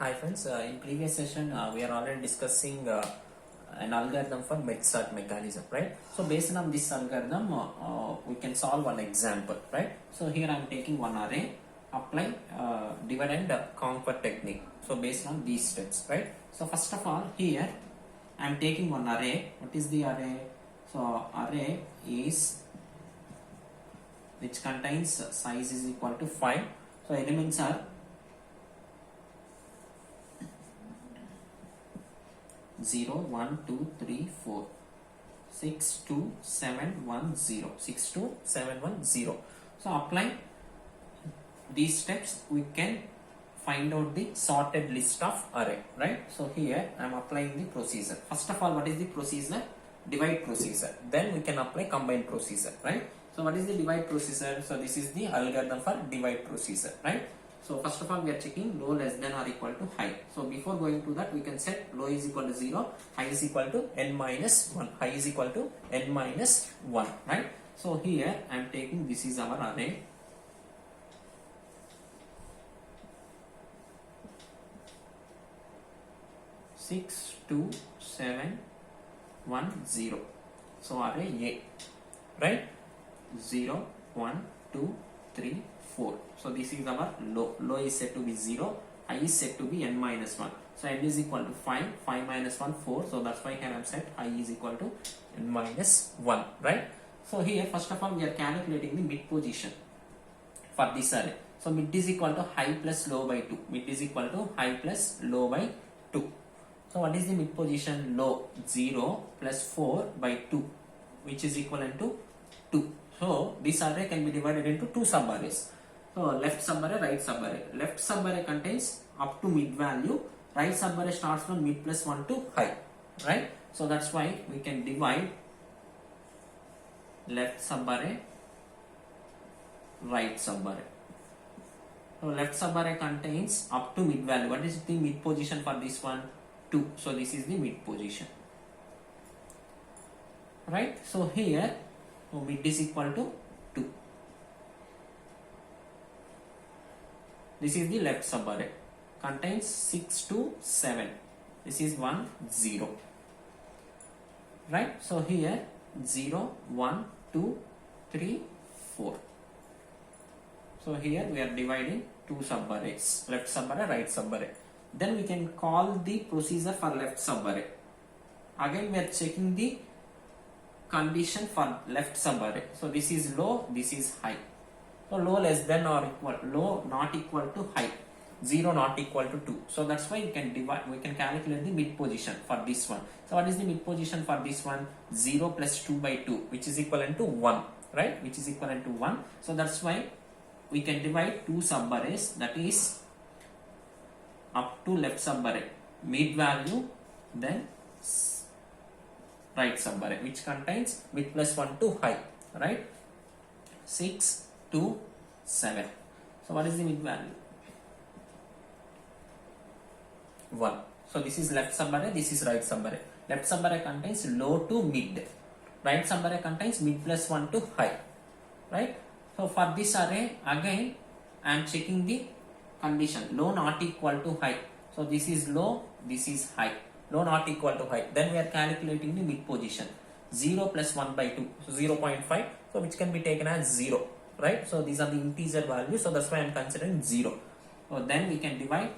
Hi friends, in previous session we are already discussing an algorithm for MET-SORT mechanism, right? So based on this algorithm, we can solve one example, right? So here I am taking one array, apply divide and conquer technique. So based on these steps, right? So first of all, here I am taking one array. What is the array? So array is which contains size is equal to 5. So elements are 0, 1, 2, 3, 4, 6, 2, 7, 1, 0, 6, 2, 7, 1, 0. So apply these steps, we can find out the sorted list of array, right? So here I am applying the procedure. First of all, what is the procedure? Divide procedure. Then we can apply combine procedure, right? So what is the divide procedure? So this is the algorithm for divide procedure, right? So first of all, we are checking low less than or equal to high. So before going to that, we can set low is equal to 0, high is equal to n minus 1, high is equal to n minus 1, right? So here I am taking, this is our array. Six, 2, 7, 1, 0. So array A, right? 0, 1, 2, 3, 4. So this is our low. Low is set to be 0, high is set to be n minus 1. So n is equal to 5, 5 minus 1, 4. So that's why here I am set high is equal to n minus 1, right? So here first of all we are calculating the mid position for this array. So mid is equal to high plus low by 2. Mid is equal to high plus low by 2. So what is the mid position? Low 0 plus 4 by 2, which is equivalent to 2. So this array can be divided into two subarrays. So left subarray, right subarray. Left subarray contains up to mid value. Right subarray starts from mid plus 1 to high, right? So that's why we can divide left subarray, right subarray. So left subarray contains up to mid value. What is the mid position for this one? 2. So this is the mid position, right? So here mid is equal to 2. This is the left subarray, contains 6 to 7. This is 1, 0, right? So here 0, 1, 2, 3, 4. So here we are dividing two subarrays, left subarray, right subarray. Then we can call the procedure for left subarray. Again we are checking the condition for left subarray. So this is low, this is high. So low less than or equal, low not equal to high, 0 not equal to 2. So that's why you can divide, we can calculate the mid position for this one. So what is the mid position for this one? 0 plus 2 by 2, which is equivalent to 1, right? Which is equivalent to 1. So that's why we can divide two subarrays, that is up to left subarray, mid value, then right subarray, which contains mid plus 1 to high, right? 6, 2, 7. So what is the mid value? 1. So this is left subarray, this is right subarray. Left subarray contains low to mid, right subarray contains mid plus 1 to high, right? So for this array, again I am checking the condition, low not equal to high. So this is low, this is high. Low not equal to high. Then we are calculating the mid position. 0 plus 1 by 2, so 0.5, so which can be taken as 0, right? So these are the integer values, so that's why I am considering 0. So then we can divide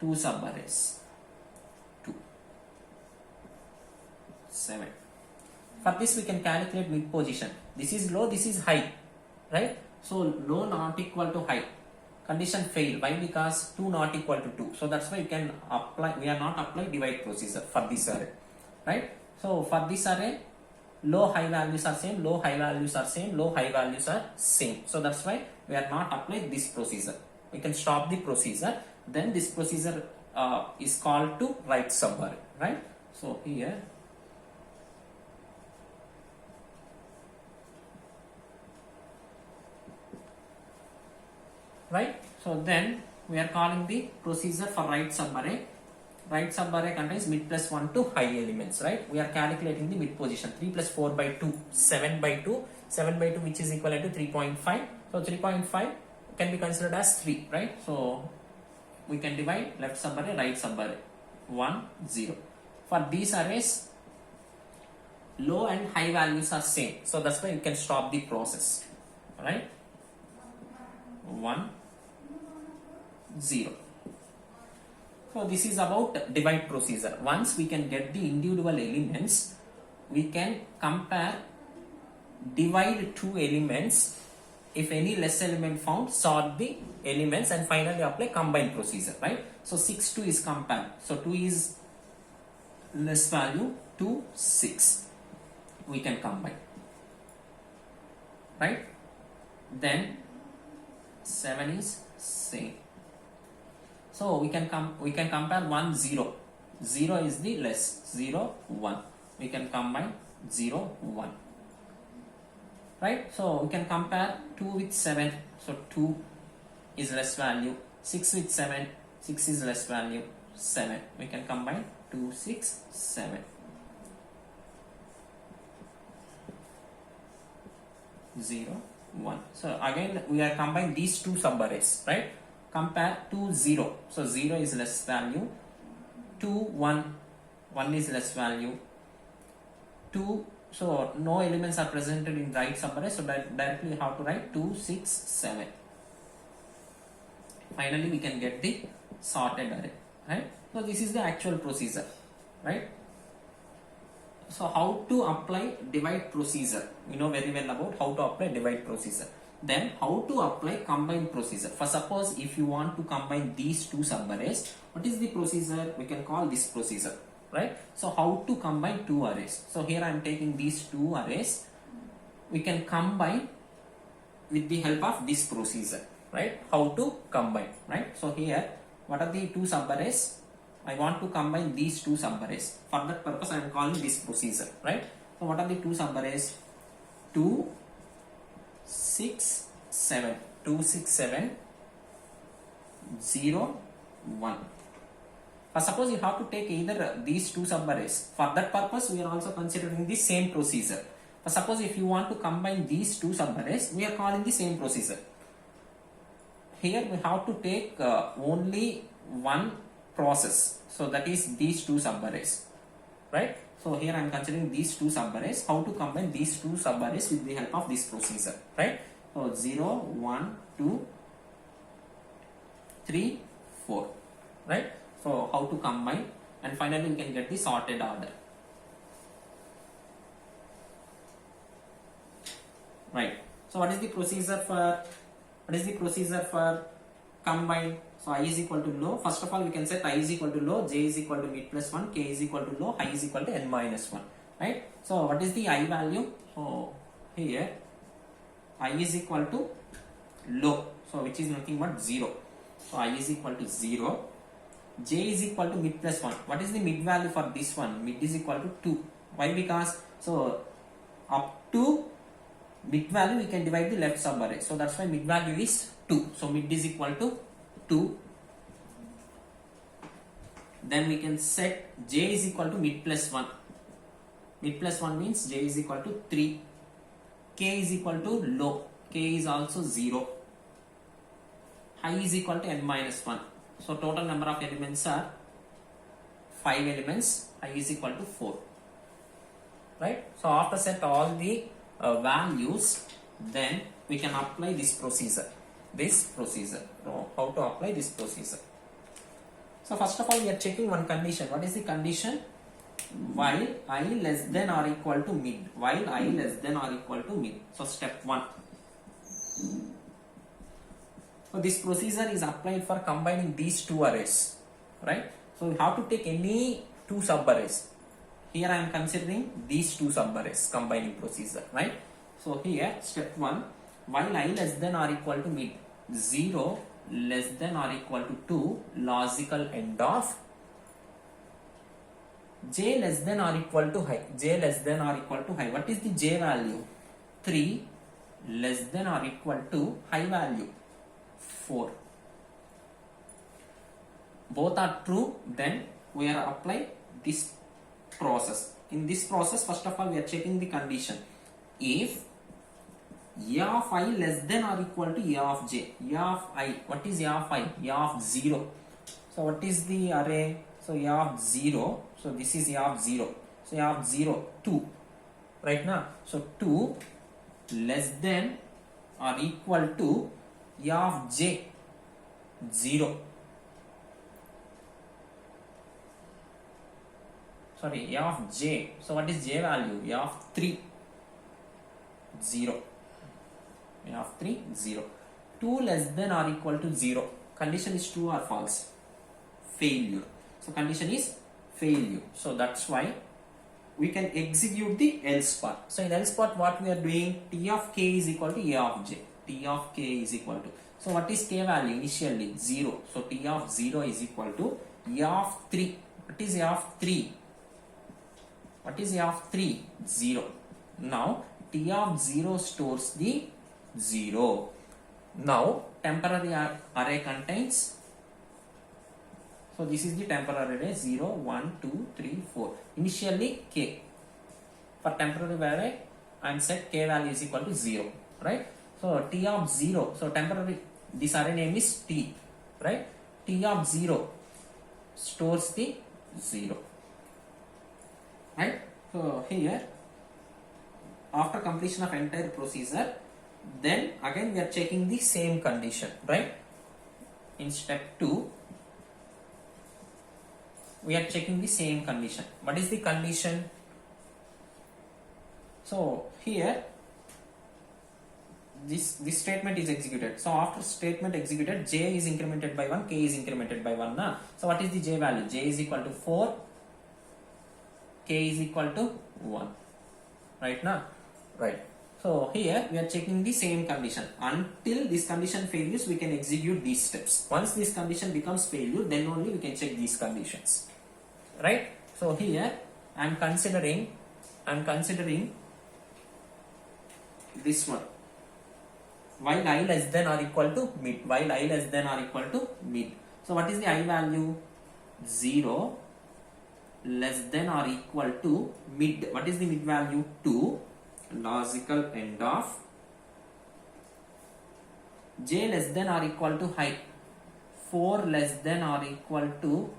two subarrays, 2, 7. For this we can calculate mid position. This is low, this is high, right? So low not equal to high. Condition fail. Why? Because 2 not equal to 2. So that's why you can apply, we are not applying divide procedure for this array, right? So for this array, low high values are same, low high values are same, low high values are same. So that's why we are not applying this procedure. We can stop the procedure. Then this procedure is called to right subarray, right? So here right? So then we are calling the procedure for right subarray. Right subarray contains mid plus 1 to high elements, right? We are calculating the mid position. 3 plus 4 by 2, 7 by 2, 7 by 2 which is equivalent to 3.5. So 3.5 can be considered as 3, right? So we can divide left subarray, right subarray. 1, 0. For these arrays, low and high values are same. So that's why you can stop the process. Alright? 1, 0. So this is about divide procedure. Once we can get the individual elements, we can compare, divide two elements. If any less element found, sort the elements and finally apply combine procedure, right? So 6, 2 is compared. So 2 is less value, 2, 6. We can combine, right? Then 7 is same. So we can compare 1, 0. 0 is the less, 0, 1. We can combine 0, 1. Right? So we can compare 2 with 7. So 2 is less value. 6 with 7. 6 is less value. 7. We can combine 2, 6, 7. 0, 1. So again we are combining these two subarrays, right? Compare 2, 0. So 0 is less value. 2, 1. 1 is less value. 2. So no elements are presented in right subarray. So directly how to write 2, 6, 7. Finally we can get the sorted array, right? So this is the actual procedure, right? So how to apply divide procedure? We know very well about how to apply divide procedure. Then how to apply combine procedure? For suppose if you want to combine these two subarrays, what is the procedure? We can call this procedure, right? So how to combine two arrays? So here I am taking these two arrays. We can combine with the help of this procedure, right? How to combine, right? So here, what are the two subarrays? I want to combine these two subarrays. For that purpose, I am calling this procedure, right? So what are the two subarrays? 2, 6, 7. 2, 6, 7, 0, 1. Suppose you have to take either these two subarrays. For that purpose, we are also considering the same procedure. Suppose if you want to combine these two subarrays, we are calling the same procedure. Here we have to take only one process. So that is these two subarrays, right? So here I am considering these two subarrays. How to combine these two subarrays with the help of this procedure, right? So 0, 1, 2, 3, 4, right? So how to combine, and finally we can get the sorted order, right? So what is the procedure for combine? So I is equal to low. First of all, we can set I is equal to low, j is equal to mid plus 1, k is equal to low, I is equal to n minus 1, right? So what is the I value? So here I is equal to low, so which is nothing but 0. So I is equal to 0. J is equal to mid plus 1. What is the mid value for this one? Mid is equal to 2. Why? Because so up to mid value we can divide the left subarray. So that's why mid value is 2. So mid is equal to 2. Then we can set j is equal to mid plus 1. Mid plus 1 means j is equal to 3. K is equal to low. K is also 0. High is equal to n minus 1. So total number of elements are 5 elements. I is equal to 4. Right? So after set all the values, then we can apply this procedure. So how to apply this procedure? So first of all, we are checking one condition. What is the condition? While I less than or equal to mid. While I less than or equal to mid. So step 1. So this procedure is applied for combining these two arrays, right? So you have to take any two subarrays. Here I am considering these two subarrays combining procedure, right? So here step 1, while I less than or equal to mid, 0 less than or equal to 2, logical end of j less than or equal to high. J less than or equal to high. What is the j value? 3 less than or equal to high value 4. Both are true, then we are applying this process. In this process, first of all, we are checking the condition. If a of I less than or equal to a of j. A of I, what is a of I? A of 0. So what is the array? So a of 0. So this is a of 0. So a of 0, 2. Right now. So 2 less than or equal to a of j, 0. Sorry, a of j. So what is j value? A of 3, 0. A of 3, 0. 2 less than or equal to 0. Condition is true or false? Failure. So condition is failure. So that's why we can execute the else part. So in else part, what we are doing? T of k is equal to a of j. T of k is equal to. So what is k value initially? 0. So T of 0 is equal to a of 3. What is a of 3? What is a of 3? 0. Now T of 0 stores the 0. Now temporary array contains, so this is the temporary array 0, 1, 2, 3, 4. Initially k. For temporary array I am set k value is equal to 0. Right? So T of 0. So temporary, this array name is T. Right? T of 0 stores the 0. Right? So here, after completion of entire procedure, then again we are checking the same condition. Right? In step 2, we are checking the same condition. What is the condition? So here this statement is executed. So after statement executed, j is incremented by 1, k is incremented by 1. Na? So what is the j value? J is equal to 4, k is equal to 1. Right now? Right. So here we are checking the same condition. Until this condition fails, we can execute these steps. Once this condition becomes failure, then only we can check these conditions. Right? So here I am considering this one. While I less than or equal to mid. While I less than or equal to mid. So what is the I value? 0 less than or equal to mid. What is the mid value? 2. Logical end of j less than or equal to high. 4 less than or equal to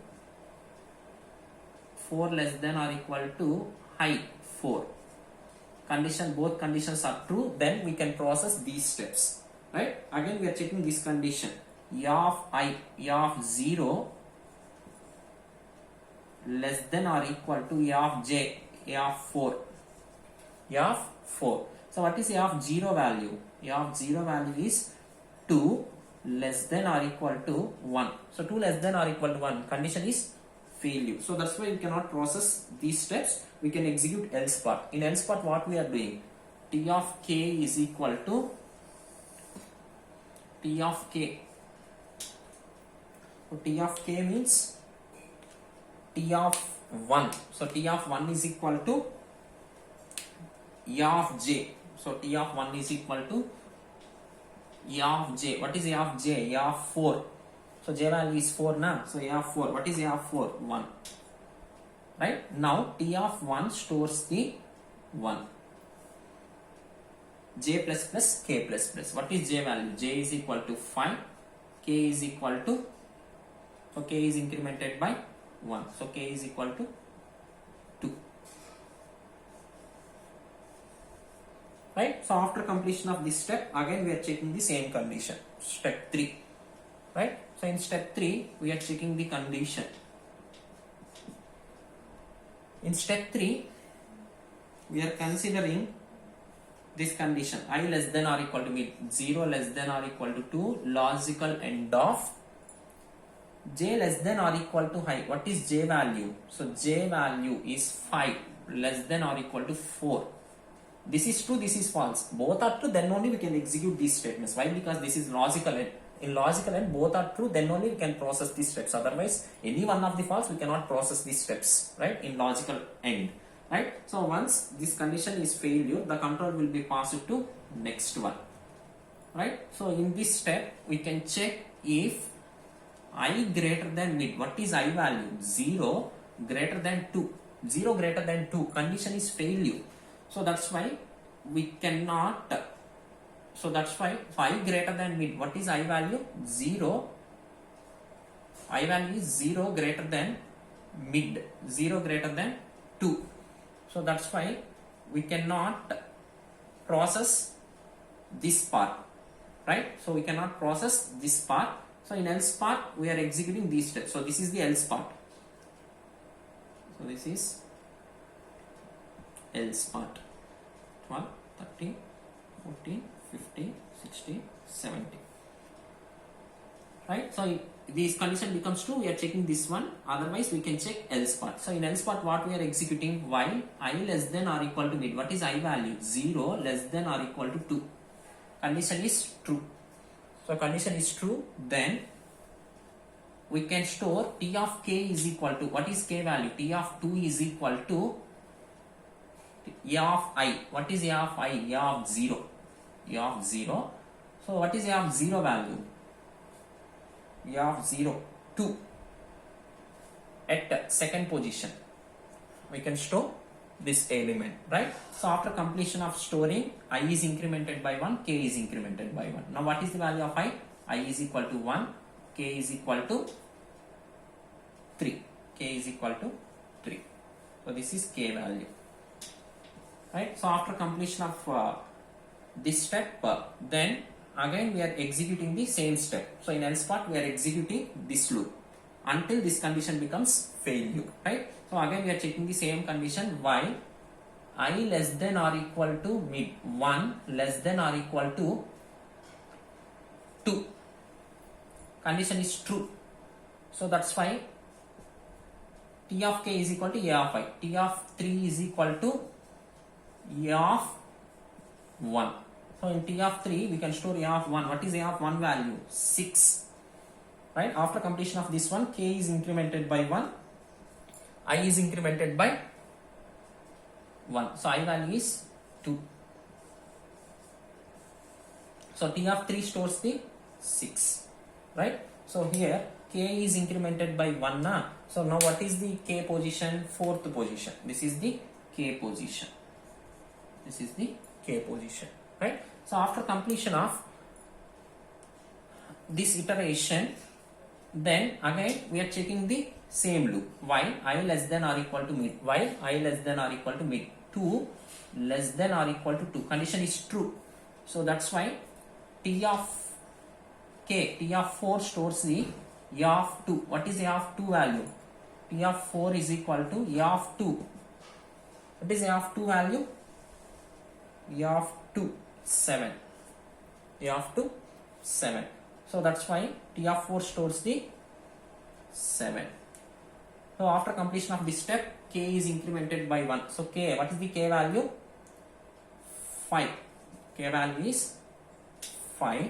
high 4. Condition, both conditions are true, then we can process these steps. Right? Again we are checking this condition. A of I, A of 0 less than or equal to A of j, A of 4. A of 4. So what is A of 0 value? A of 0 value is 2 less than or equal to 1. So 2 less than or equal to 1. Condition is failure. So that's why we cannot process these steps. We can execute else part. In else part, what we are doing? T of k is equal to T of k. So T of k means T of 1. So T of 1 is equal to A of j. So T of 1 is equal to A of j. What is A of j? A of 4. So j value is 4 now. So A of 4. What is A of 4? 1. Right? Now T of 1 stores the 1. J plus plus k plus plus. What is j value? J is equal to 5. K is equal to, so k is incremented by 1. So k is equal to 2. Right? So after completion of this step, again we are checking the same condition. Step 3. Right? So in step 3, we are checking the condition. In step 3, we are considering this condition. I less than or equal to mid. 0 less than or equal to 2. Logical end of j less than or equal to high. What is j value? So j value is 5 less than or equal to 4. This is true, this is false. Both are true, then only we can execute these statements. Why? Because this is logical end. In logical end, both are true, then only we can process these steps. Otherwise, any one of the false, we cannot process these steps, right? In logical end, right? So once this condition is failure, the control will be passed to next one, right? So in this step, we can check if I greater than mid. What is I value? 0 greater than 2. 0 greater than 2. Condition is failure. So that's why we cannot. So that's why 5 greater than mid. What is I value? 0 I value is 0 greater than mid, 0 greater than 2. So that's why we cannot process this part, right? So we cannot process this part. So in else part we are executing these steps. So this is the else part. So this is else part. 12, 13, 14, 15, 16, 17. Right? So this condition becomes true, we are checking this one, otherwise we can check else part. So in else part what we are executing, while I less than or equal to mid. What is I value? 0 less than or equal to 2. Condition is true. So condition is true, then we can store T of k is equal to, what is k value? T of 2 is equal to A of I. What is A of I? A of 0. A of 0. So what is A of 0 value? A of 0, 2 at second position. We can store this element, right? So after completion of storing, I is incremented by 1, k is incremented by 1. Now what is the value of I? I is equal to 1, k is equal to 3. K is equal to 3. So this is k value, right? So after completion of this step, then again we are executing the same step. So in else part we are executing this loop until this condition becomes failure, right? So again we are checking the same condition, while I less than or equal to mid, 1 less than or equal to 2. Condition is true. So that's why T of k is equal to A of I. T of 3 is equal to A of 1. So in T of 3 we can store A of 1. What is A of 1 value? 6. Right? After completion of this one, k is incremented by 1, I is incremented by 1. So I value is 2. So T of 3 stores the 6. Right? So here k is incremented by 1 na. So now what is the k position? 4th position. This is the k position. This is the k position. Right? So after completion of this iteration, then again we are checking the same loop, while I less than or equal to mid, while I less than or equal to mid, 2 less than or equal to 2. Condition is true. So that's why T of k, T of 4 stores the A of 2. What is A of 2 value? T of 4 is equal to A of 2. What is A of 2 value? A of 2, 7. A of 2, 7. So that's why T of 4 stores the 7. So after completion of this step, k is incremented by 1. So k, what is the k value? 5. K value is 5.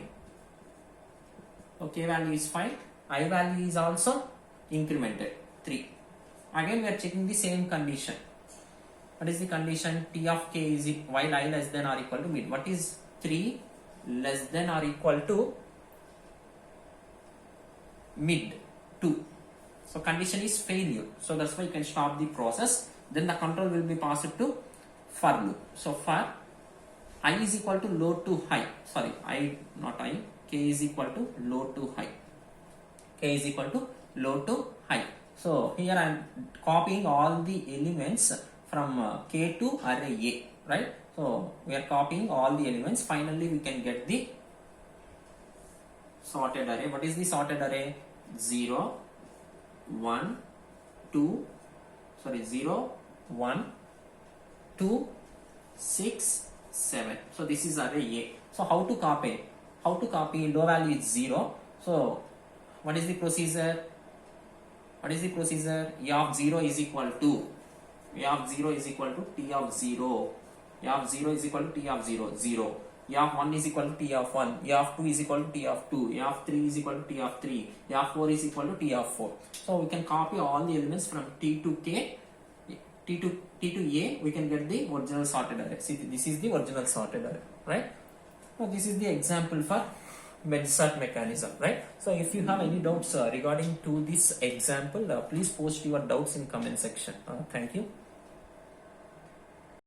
So k value is 5. I value is also incremented, 3. Again we are checking the same condition. What is the condition? T of k is while I less than or equal to mid. What is 3 less than or equal to mid, 2. So condition is failure. So that's why you can stop the process. Then the control will be passed to for loop. So for I is equal to low to high. Sorry, I not I. K is equal to low to high. K is equal to low to high. So here I am copying all the elements from K to array A, right? So we are copying all the elements. Finally we can get the sorted array. What is the sorted array? 0, 1, 2, sorry 0, 1, 2, 6, 7. So this is array A. So how to copy? How to copy? Low value is 0. So what is the procedure? What is the procedure? A of 0 is equal to A of 0 is equal to T of 0. A of 0 is equal to T of 0, 0. A of 1 is equal to T of 1. A of 2 is equal to T of 2. A of 3 is equal to T of 3. A of 4 is equal to T of 4. So we can copy all the elements from T to K, T to A. We can get the original sorted array. See, this is the original sorted array, right? So this is the example for MEDSORT mechanism, right? So if you have any doubts regarding to this example, please post your doubts in comment section. Thank you.